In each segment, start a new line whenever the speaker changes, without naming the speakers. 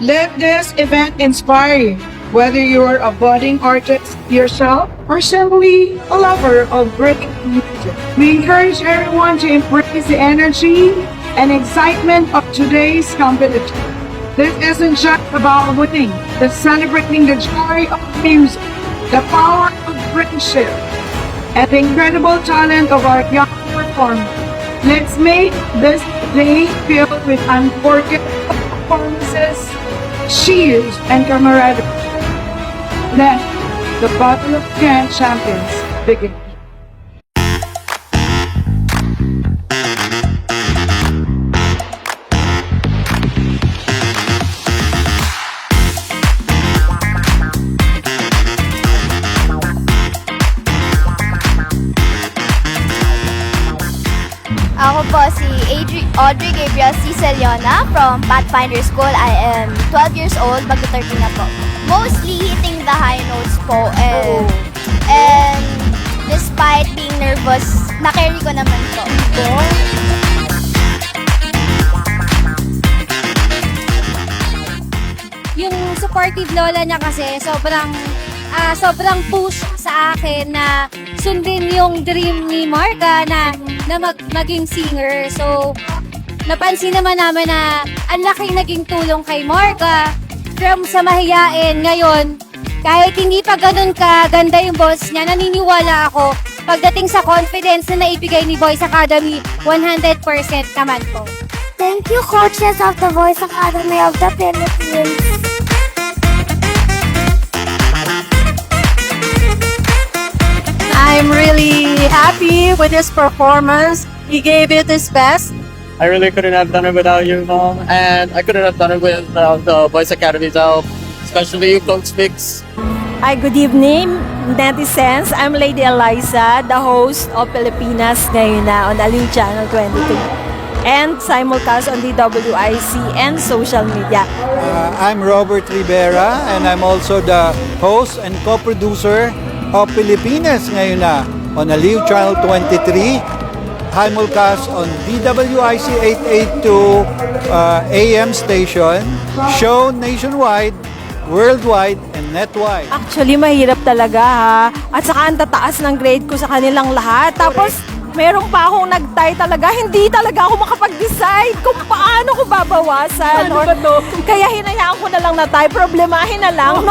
Let this event inspire you, whether you're a budding artist yourself or simply a lover of great music. We encourage everyone to embrace the energy and excitement of today's competition. This isn't just about winning, it's celebrating the joy of music, the power of friendship, and the incredible talent of our young performers. Let's make this day filled with unforgettable performances, cheers, and camaraderie. Then, the Battle of Grand Champions begins.
Ako po si Audrey Gabriel C. Celiona from Pathfinder School. I am 12 years old, mag-13 na po. Mostly hitting the high notes po. And despite being nervous, na-carry ko naman po.
Yung supportive lola niya kasi sobrang push sa akin na sundin yung dream ni Marga na maging singer. So, napansin naman namin na ang laking naging tulong kay Marga. From sa mahiyain ngayon, kahit hindi pa ganun kaganda yung boss niya, naniniwala ako pagdating sa confidence na naibigay ni Voice Academy, 100% naman po.
Thank you, coaches of the Voice Academy of the Philippines.
I'm really happy with his performance. He gave it his best.
I really couldn't have done it without you, Mom, and I couldn't have done it without the Voice Academy's help, especially you, Coach Fix.
Hi, good evening, netizens. I'm Lady Eliza, the host of Pilipinas Ngayon Na on Aliw Channel 22 and simulcast on DWIC and social media.
I'm Robert Rivera, and I'm also the host and co-producer of Pilipinas Ngayon Na on Aliw Channel 23, simulcast on DWIC 882 AM station, shown nationwide, worldwide, and netwide.
Actually, mahirap talaga ha. At saka ang tataas ng grade ko sa kanilang lahat. Tapos, meron pa akong nag-tie talaga. Hindi talaga ako makapag-decide kung paano ko babawasan. Kaya hinayaan ko na lang na tie. Problemahin na lang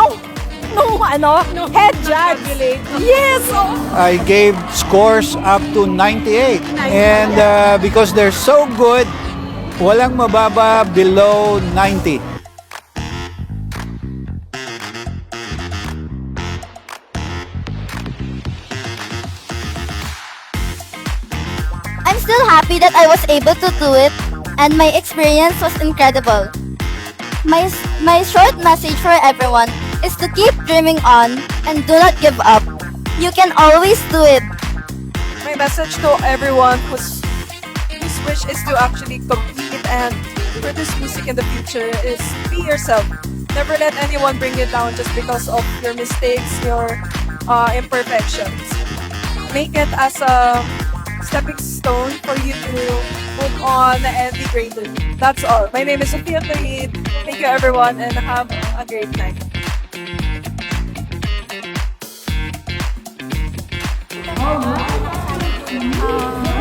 nung head judge. Yes!
I gave scores up to 98. And because they're so good, walang mababa below 90.
I'm still happy that I was able to do it, and my experience was incredible. My short message for everyone is to keep dreaming on and do not give up. You can always do it.
My message to everyone whose wish is to actually compete and produce music in the future is be yourself. Never let anyone bring you down just because of your mistakes, your imperfections. Make it as a stepping stone for you to move on and be greater. That's all. My name is Sophia Farid. Thank you everyone and have a great night.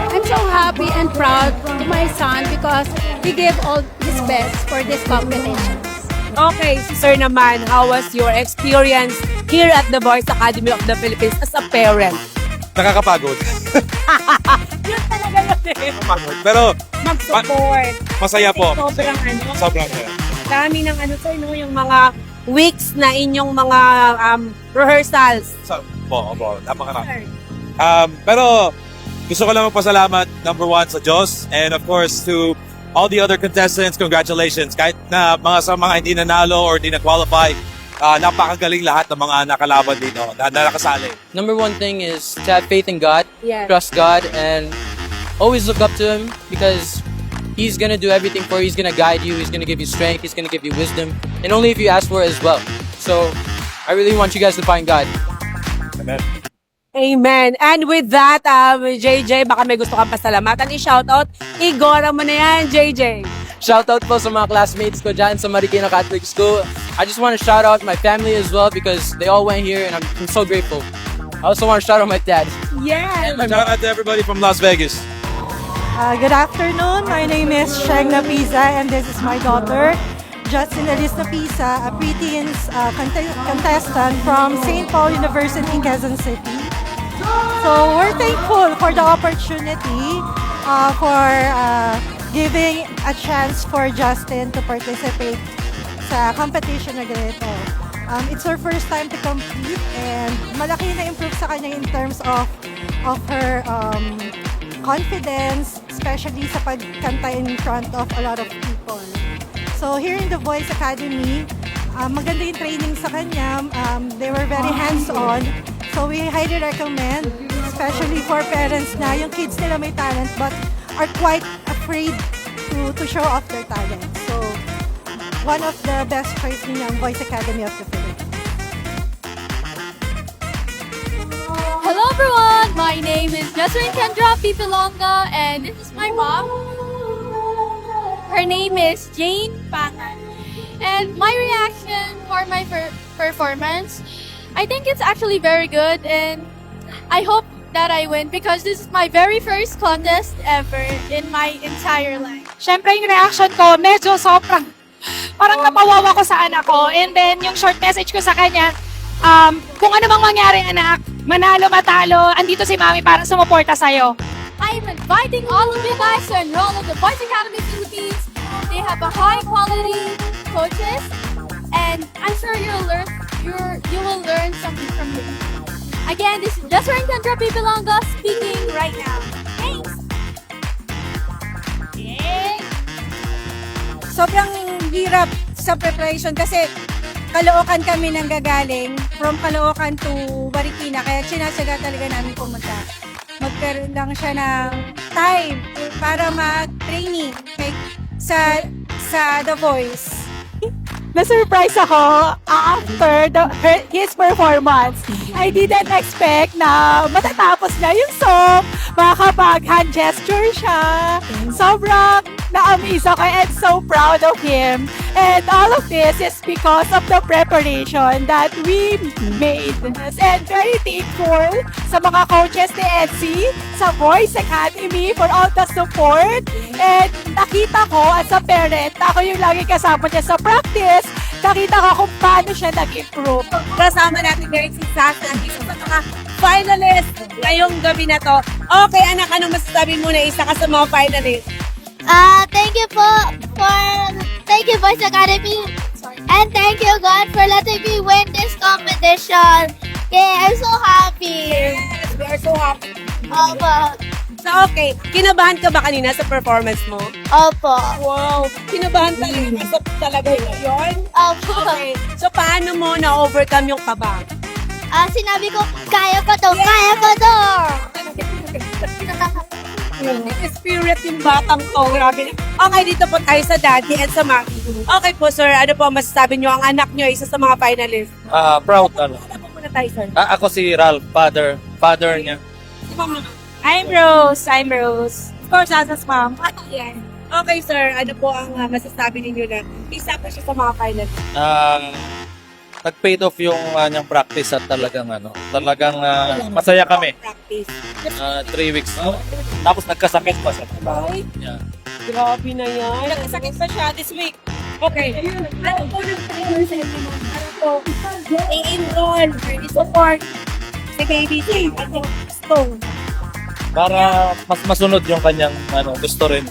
I'm so happy and proud to my son because he gave all his best for this competition.
Okay, si Sir naman, how was your experience here at the Voice Academy of the Philippines as a parent?
Nakakapagod.
Yun talaga yun eh.
Nakakapagod. Pero
Mag-support.
masaya po.
Sobrang
Sobrang saya.
dami ng sir, no, yung mga weeks na inyong mga rehearsals.
Opo, napakarami. Pero gusto ko lang magpasalamat, number one, sa Diyos. And of course, to all the other contestants, congratulations. Kahit na sa mga hindi nanalo or hindi na-qualify, napakagaling lahat ng mga nakalaban dito, na nakasali.
Number one thing is to have faith in God,
Yes.
trust God, and always look up to Him because He's gonna do everything for you. He's gonna guide you. He's gonna give you strength. He's gonna give you wisdom, and only if you ask for it as well. So, I really want you guys to find God.
Amen.
Amen. And with that, JJ, baka may gusto kang pasalamatan, i-shoutout. Igora mo na yan, JJ.
Shout out po sa mga classmates ko dyan sa Marikina Catholic School. I just want to shout out my family as well because they all went here and I'm so grateful. I also want to shout out my dad.
Yes!
Shout out to everybody from Las Vegas.
Good afternoon. My name is Shegna Pisa and this is my daughter, Justin Elisa Pisa, a preteens contestant from St. Paul University in Quezon City. So we're thankful for the opportunity for giving a chance for Justin to participate sa competition na ganito. It's her first time to compete and malaki na improve sa kanya in terms of her confidence, especially sa pagkanta in front of a lot of people. So here in the Voice Academy, maganda yung training sa kanya. They were very hands-on. So we highly recommend, especially for parents na yung kids nila may talent but are quite afraid to show off their talent. So one of the best choice niya ang Voice Academy of the Philippines.
Hello everyone! My name is Jasmine Kendra Pipilonga and this is my mom. Her name is Jane Pangan. And my reaction for my performance, I think it's actually very good and I hope that I win because this is my very first contest ever in my entire life.
Siyempre, yung reaction ko, medyo sobrang, parang napawawa ko sa anak ko. And then, yung short message ko sa kanya, kung ano mang mangyari, anak, manalo, matalo, andito si Mami para sumuporta sa'yo.
I am inviting all of you guys to enroll in the Voice Academy Philippines. They have a high quality coaches and I'm sure you will learn something from them. Again, this is Jasmine Kendra Pipilonga speaking right now. Thanks!
Sobrang hirap sa preparation kasi Caloocan kami nang gagaling, from Caloocan to Marikina, kaya sinasyaga talaga namin pumunta. Magkaroon lang siya ng time para mag-training sa The Voice.
Na-surprise ako after his performance. I didn't expect na matatapos na yung song, makakapag-hand gesture siya. Sobrang na-amaze ako and so proud of him. And all of this is because of the preparation that we made. And very thankful sa mga coaches ni Etsy, sa Voice Academy for all the support. And nakita ko as a parent, ako yung lagi kasama niya sa practice, nakita ko kung paano siya nag-improve.
Kasama natin ngayon si Sasa, isa sa mga finalist ngayong gabi na to. Okay, anak, ano masasabi mo na isa ka sa mga finalist?
Thank you Voice Academy and thank you God for letting me win this competition. Yeah, I'm so happy.
Yes, we are so happy.
Opo.
So, okay, kinabahan ka ba kanina sa performance mo?
Opo.
Wow, kinabahan talaga yun?
Opo.
Okay, so paano mo na-overcome yung kaba?
Sinabi ko, kaya ko to, kaya ko to.
Spirit yung batang to, grabe. Okay, dito po tayo sa daddy and sa mommy. Okay po, sir, ano po masasabi nyo? Ang anak nyo, isa sa mga finalist.
Proud ano.
Ano po muna tayo, sir?
Ako si Ralph, father niya.
Si ma'am naman.
I'm Rose.
Of course, as ma'am. Yan. Okay, sir, ano po ang masasabi ninyo na isa po siya sa mga finalist?
Nag-paid off yung kanyang practice at talagang masaya kami.
Practice.
3 weeks. Tapos nagkasakit pa siya. Yeah.
Grabe na yan. Nagkasakit pa siya this week. Okay. Ano po ng trainer sa inyo? Ano po? I-enroll for the support si Baby Dave at yung Stone.
Para mas masunod yung kanyang gusto rin.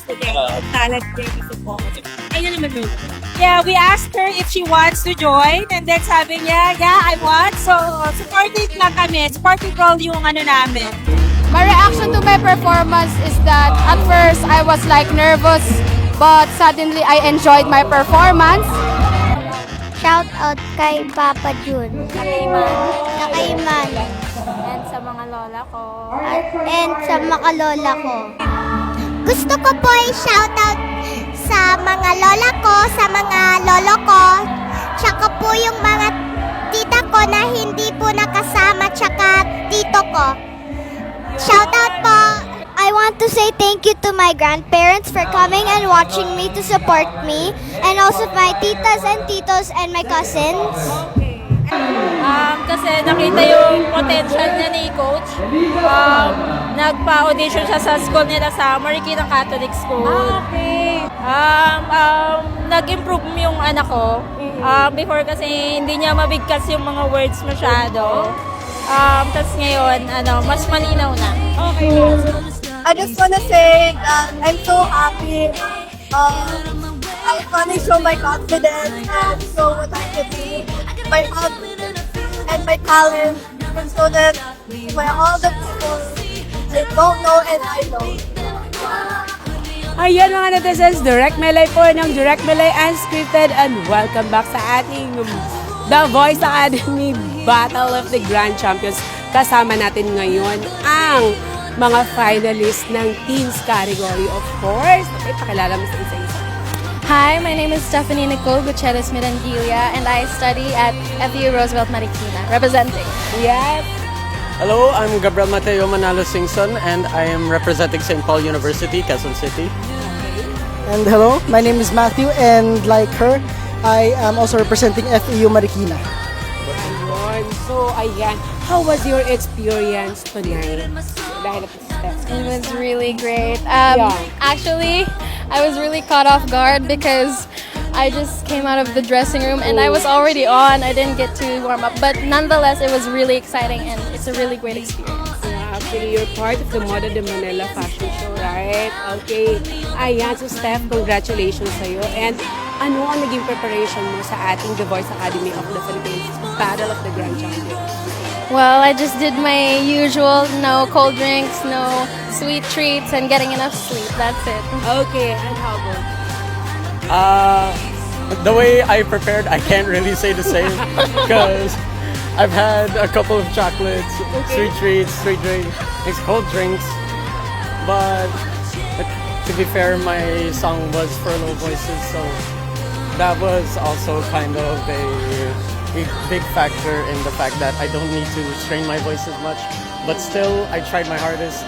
Talent Baby support. Ayun naman yun.
Yeah, we asked her if she wants to join and then sabi niya, yeah, I want. So, supportive lang kami. Supportive role yung namin.
My reaction to my performance is that at first I was like nervous, but suddenly I enjoyed my performance.
Shout out kay Papa Jun. Kay Iman.
And sa mga lola ko.
And sa mga lola ko. Gusto ko po i-shoutout sa mga lola ko, sa mga lolo ko, tsaka po yung mga tita ko na hindi po nakasama, tsaka tito ko. Shoutout po. I I want to say thank you to my grandparents for coming and watching me to support me, and also my titas and titos and my cousins.
Kasi nakita yung potential niya ni Coach. Nagpa-audition siya sa school nila sa Marikina Catholic School. Nag-improve yung anak ko. Before kasi hindi niya mabigkas yung mga words masyado. Tapos ngayon, mas malinaw na.
I just want to say that I'm so happy. I finally show my confidence and show what I can do, my heart and my talent, and so that by all the people they don't know and I know.
Ayan mga netizens, Direct Melee po ng Direct Melee Unscripted, and welcome back sa ating The Voice Academy Battle of the Grand Champions. Kasama natin ngayon ang mga finalists ng teens category, of course. Okay, pakilala mo sa isa-isa.
Hi, my name is Stephanie Nicole Gutierrez Mirandilia, and I study at FEU Roosevelt Marikina, representing.
Yes.
Hello, I'm Gabriel Mateo Manalo Singson, and I am representing St. Paul University, Quezon City.
And hello, my name is Matthew, and like her, I am also representing FEU Marikina.
So, ayan. How was your experience tonight?
It was really great. Actually, I was really caught off guard because I just came out of the dressing room and I was already on. I didn't get to warm up, but nonetheless, it was really exciting and it's a really great experience.
Yeah, actually, you're part of the Moda de Manila fashion show, right? Okay. Ayan, so Steph, congratulations sa'yo. And ano ang naging preparation mo sa ating The Voice Academy of the Philippines Battle of the Grand Champions?
Well, I just did my usual, no cold drinks, no sweet treats, and getting enough sleep. That's it.
Okay, and how about?
The way I prepared, I can't really say the same because I've had a couple of chocolates, sweet treats, sweet drinks, cold drinks. But to be fair, my song was for low voices, so that was also kind of a big factor in the fact that I don't need to strain my voice as much. But still, I tried my hardest,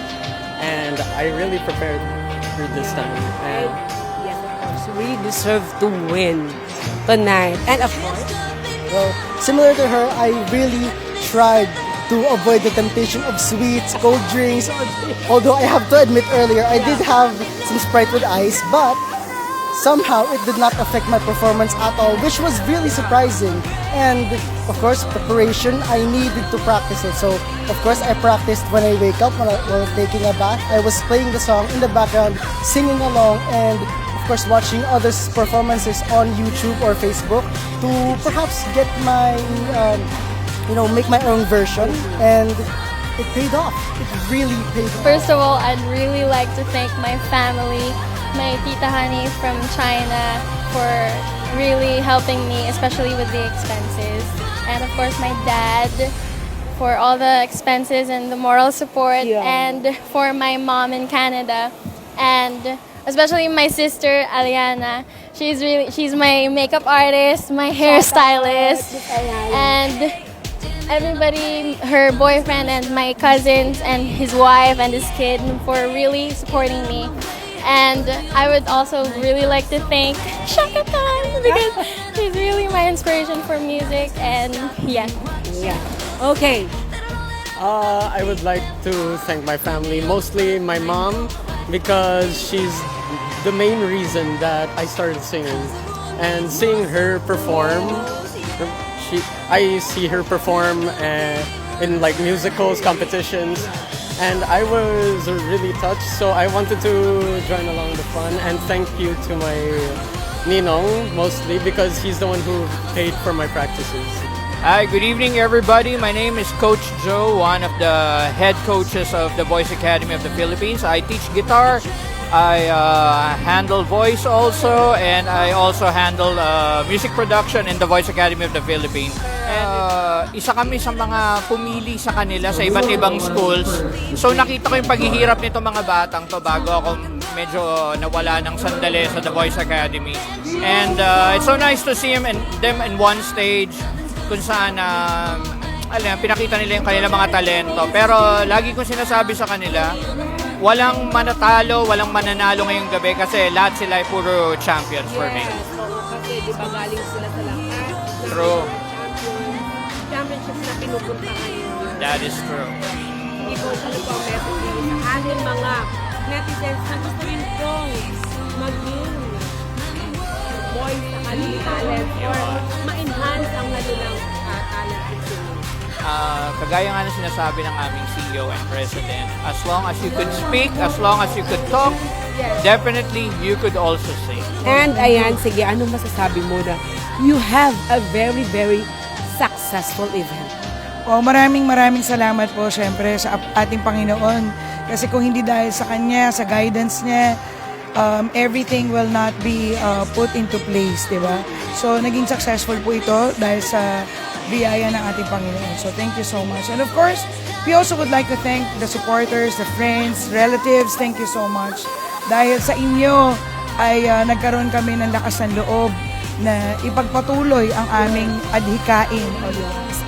and I really prepared for this time. And
Yes, of course, we deserve to win tonight. And of course,
Well, similar to her, I really tried to avoid the temptation of sweets, cold drinks. Although I have to admit earlier, I did have some Sprite with ice, but somehow it did not affect my performance at all, which was really surprising. And of course, preparation, I needed to practice it. So of course, I practiced when I wake up, while taking a bath. I was playing the song in the background, singing along, and of course, watching others' performances on YouTube or Facebook to perhaps get my, make my own version. And it paid off. It really paid off.
First of all, I'd really like to thank my family, my Tita Honey from China, for really helping me, especially with the expenses. And of course, my dad for all the expenses and the moral support, and for my mom in Canada, and especially my sister Aliana. She's my makeup artist, my hairstylist, and everybody, her boyfriend and my cousins and his wife and his kid for really supporting me. And I would also really like to thank Shaka Khan because she's really my inspiration for music, and yeah.
okay.
I would like to thank my family, mostly my mom, because she's the main reason that I started singing. And seeing her perform, I see her perform in like musicals, competitions, and I was really touched, so I wanted to join along the fun. And thank you to my Ninong, mostly because he's the one who paid for my practices.
Hi, good evening everybody. My name is Coach Joe, one of the head coaches of the Voice Academy of the Philippines. I teach guitar, I handle voice also, and I also handle music production in the Voice Academy of the Philippines. And isa kami sa mga pumili sa kanila sa iba't ibang schools. So nakita ko yung paghihirap nito mga batang to bago ako medyo nawala ng sandali sa The Voice Academy. And it's so nice to see them in one stage kung saan pinakita nila yung kanilang mga talento. Pero lagi kong sinasabi sa kanila, walang manatalo, walang mananalo ngayong gabi kasi lahat sila ay puro champions for me.
Kasi di ba galing sila sa lahat.
True.
Championships na pinupuntahan yun.
That is true.
Ikaw ano po ang message niyo sa ating mga netizens na gusto rin pong maging voice sa kanilang talent or ma-enhance ang kanilang talent in singing.
Kagaya nga na sinasabi ng aming CEO and President, as long as you could speak, as long as you could talk, definitely you could also sing.
And ayan, sige, anong masasabi mo na you have a very, very successful event?
Maraming salamat po syempre sa ating Panginoon. Kasi kung hindi dahil sa Kanya, sa guidance niya, everything will not be put into place, di ba? So, naging successful po ito dahil sa biyaya ng ating Panginoon. So, thank you so much. And of course, we also would like to thank the supporters, the friends, relatives. Thank you so much. Dahil sa inyo ay nagkaroon kami ng lakas ng loob na ipagpatuloy ang aming adhikain.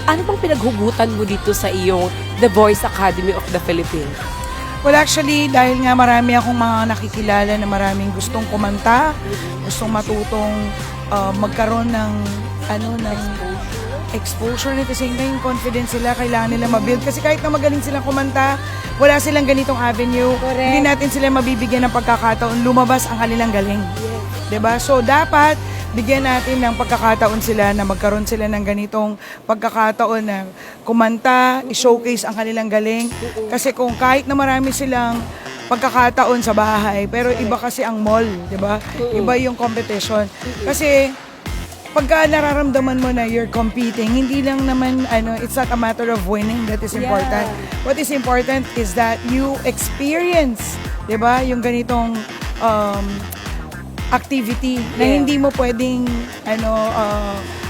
Ano bang pinaghugutan mo dito sa iyong The Voice Academy of the Philippines?
Well, actually, dahil nga marami akong mga nakikilala na maraming gustong kumanta, gustong matutong magkaroon ng exposure at the same time, confidence sila, kailangan nila mabuild. Kasi kahit na magaling silang kumanta, wala silang ganitong avenue.
Correct.
Hindi natin sila mabibigyan ng pagkakataon lumabas ang kanilang galing. Diba? So, dapat bigyan natin ng pagkakataon sila na magkaroon sila ng ganitong pagkakataon na kumanta, i-showcase ang kanilang galing. Kasi kung kahit na marami silang pagkakataon sa bahay, pero iba kasi ang mall, di ba? Iba yung competition. Kasi pagka nararamdaman mo na you're competing, hindi lang naman, it's not a matter of winning that is important. What is important is that you experience, di ba, yung ganitong activity na hindi mo pwedeng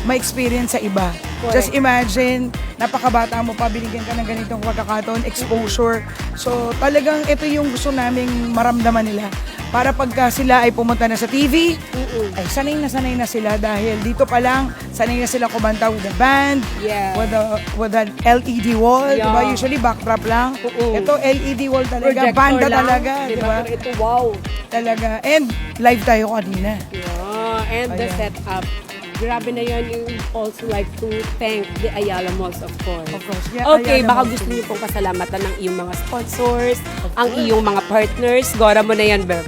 ma-experience sa iba.
Correct.
Just imagine, napakabata mo pa, binigyan ka ng ganitong pagkakataon, exposure. So talagang ito yung gusto naming maramdaman nila. Para pagka sila ay pumunta na sa TV, ay sanay na sila dahil dito pa lang, sanay na sila kumanta with the band, with an LED wall, diba? Usually backdrop lang. Ito LED wall talaga,
Projector
banda
lang,
talaga, diba?
Pero ito, wow.
Talaga. And live tayo kanina.
And the setup. Grabe na yun. You also like to thank the Ayala Malls, of course.
Of course. Yeah,
Okay,
Ayala
baka
Malls.
gusto niyo pong pasalamatan ng iyong mga sponsors, ang iyong mga partners. Gora mo na yan, Bev.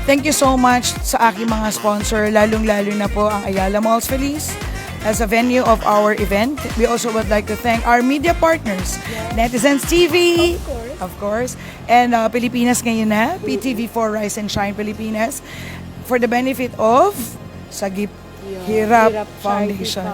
Thank you so much sa aking mga sponsor, lalong-lalo na po ang Ayala Malls Feliz as a venue of our event. We also would like to thank our media partners, Netizens TV, of course, and Pilipinas Ngayon Na, PTV4 Rise and Shine Pilipinas, for the benefit of Sagip Hirap Foundation.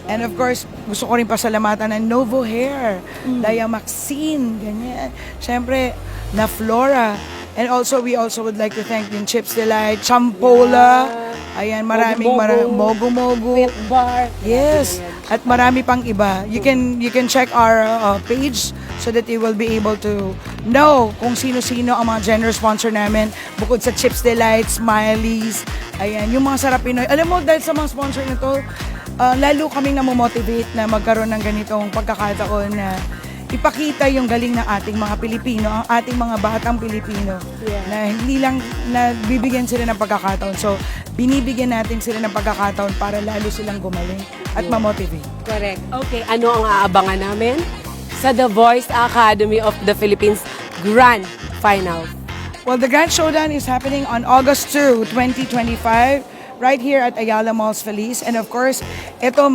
And of course, gusto ko rin pasalamatan ng Novo Hair, Daya Maxine, ganyan. Siyempre, na Flora. And also, we also would like to thank yung Chips Delight, Champola, ayan, maraming Mogo-Mogo.
Bar.
Yes, at marami pang iba. You can check our page so that you will be able to know kung sino-sino ang mga general sponsor namin bukod sa Chips Delight, Smileys, ayan, yung mga sarap Pinoy. Alam mo, dahil sa mga sponsor na to, lalo kaming namomotivate na magkaroon ng ganitong pagkakataon na ipakita yung galing ng ating mga Pilipino, ang ating mga batang Pilipino, na hindi lang bibigyan sila ng pagkakataon. So, binibigyan natin sila ng pagkakataon para lalo silang gumaling at ma-motivate.
Correct. Okay, ano ang aabangan namin sa The Voice Academy of the Philippines Grand Final?
Well, the Grand Showdown is happening on August 2, 2025, right here at Ayala Malls Feliz. And of course, ito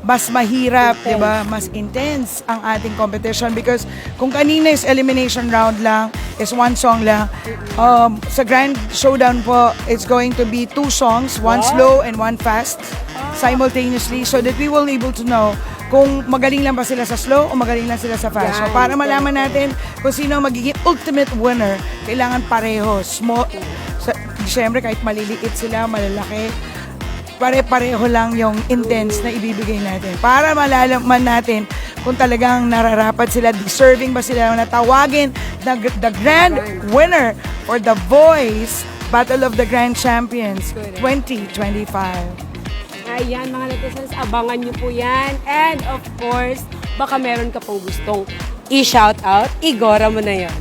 mas mahirap, di ba? Mas intense ang ating competition because kung kanina is elimination round lang, is one song lang, sa Grand Showdown po, it's going to be 2 songs, one slow and one fast, simultaneously, so that we will able to know kung magaling lang ba sila sa slow o magaling lang sila sa fast. So para malaman natin kung sino ang magiging ultimate winner, kailangan pareho. Siyempre, kahit maliliit sila, malalaki, pare-pareho lang yung intense na ibibigay natin para malalaman natin kung talagang nararapat sila, deserving ba sila na tawagin the grand winner for The Voice Battle of the Grand Champions 2025.
Ayan mga netizens, abangan nyo po yan. And of course, baka meron ka pong gustong i-shout out, igora mo na yan.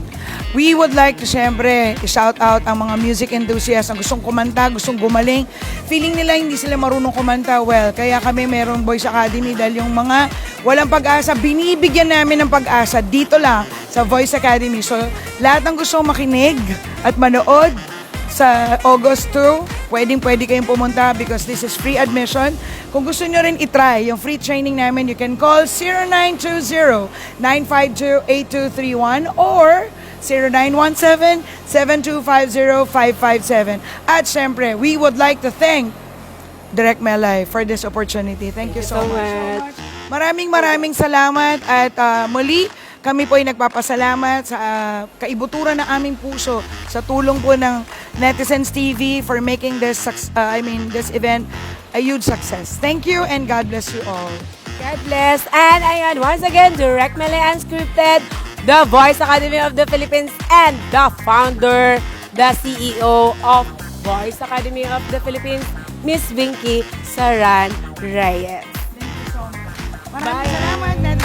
We would like to syempre shout out ang mga music enthusiasts na gustong kumanta, gustong gumaling. Feeling nila hindi sila marunong kumanta. Well, kaya kami merong Voice Academy dahil yung mga walang pag-asa, binibigyan namin ng pag-asa dito lang sa Voice Academy. So, lahat ng gustong makinig at manood sa August 2, pwede kayong pumunta because this is free admission. Kung gusto nyo rin itry yung free training namin, you can call 0920-952-8231 or 0917-7250557. At syempre, we would like to thank Direk Melay for this opportunity. Thank you so much. Maraming salamat at muli, kami po ay nagpapasalamat sa kaibuturan ng aming puso sa tulong po ng Netizens TV for making this this event a huge success. Thank you and God bless you all.
God bless. And ayan, once again, Direk Melay Unscripted, the Voice Academy of the Philippines, and the founder, the CEO of Voice Academy of the Philippines, Miss Vinky Saran Reyes.
Maraming salamat, Netizens.